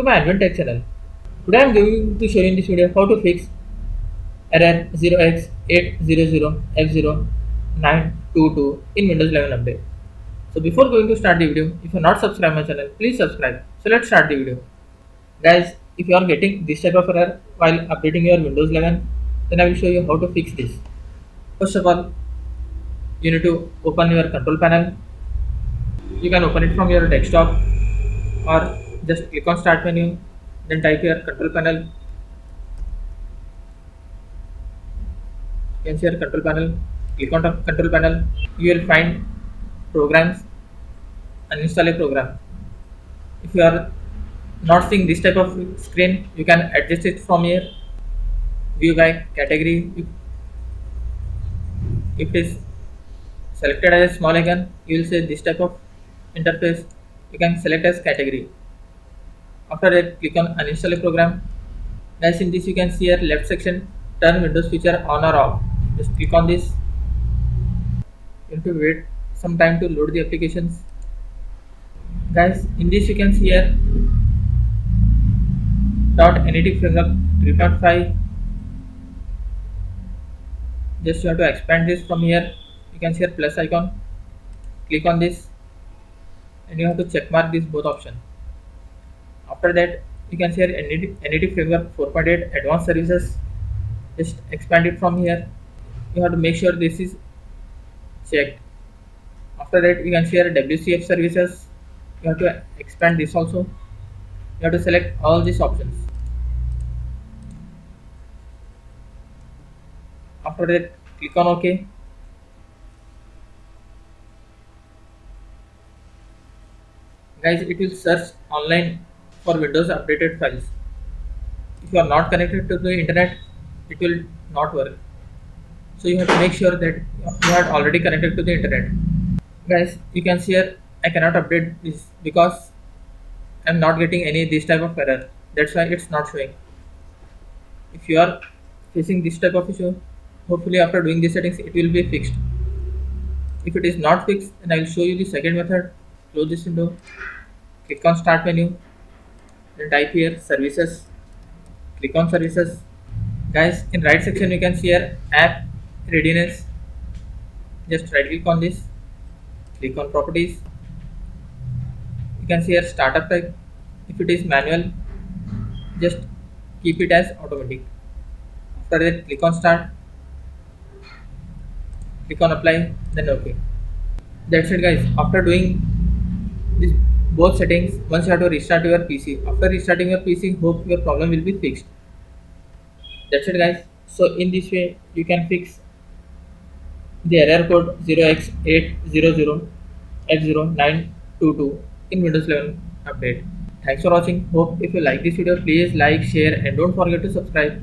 to my Advent Tech channel. Today I am going to show you in this video how to fix error 0x800f0922 in Windows 11 update. So before going to start the video, if you are not subscribed my channel, please subscribe. So let's start the video. Guys, if you are getting this type of error while updating your Windows 11, then I will show you how to fix this. First of all, you need to open your control panel. You can open it from your desktop or just click on start menu, then type your control panel. You can see your control panel. Click on the control panel. You will find programs, uninstall a program. If you are not seeing this type of screen, you can adjust it from here. View by category. If it is selected as a small icon, you will see this type of interface. You can select as category. After that, click on uninstall a program. Guys, in this you can see your left section, turn Windows feature on or off. Just click on this. You have to wait some time to load the applications. Guys, in this you can see here .NET framework 3.5. Just you have to expand this from here. You can see here plus icon. Click on this and you have to check mark these both options. After that, you can see here NET framework 4.8 advanced services. Just expand it from here. You have to make sure this is checked. After that, you can see here WCF services. You have to expand this also. You have to select all these options. After that, click on OK. Guys, it will search online for Windows updated files. If you are not connected to the internet, it will not work. So you have to make sure that you are already connected to the internet. Guys, you can see here I cannot update this because I am not getting any this type of error. That's why it's not showing. If you are facing this type of issue, hopefully after doing these settings it will be fixed. If it is not fixed, then I will show you the second method. Close this window, click on start menu, then type here services, click on services. Guys, in right section you can see here app readiness. Just right click on this, click on properties. You can see here startup type. If it is manual, just keep it as automatic. After that, click on start, click on apply, then OK. That's it guys. After doing this both settings, once you have to restart your PC. After restarting your PC, hope your problem will be fixed. That's it guys. So in this way you can fix the error code 0x800f0922 in Windows 11 update. Thanks for watching. Hope if you like this video, please like, share and don't forget to subscribe.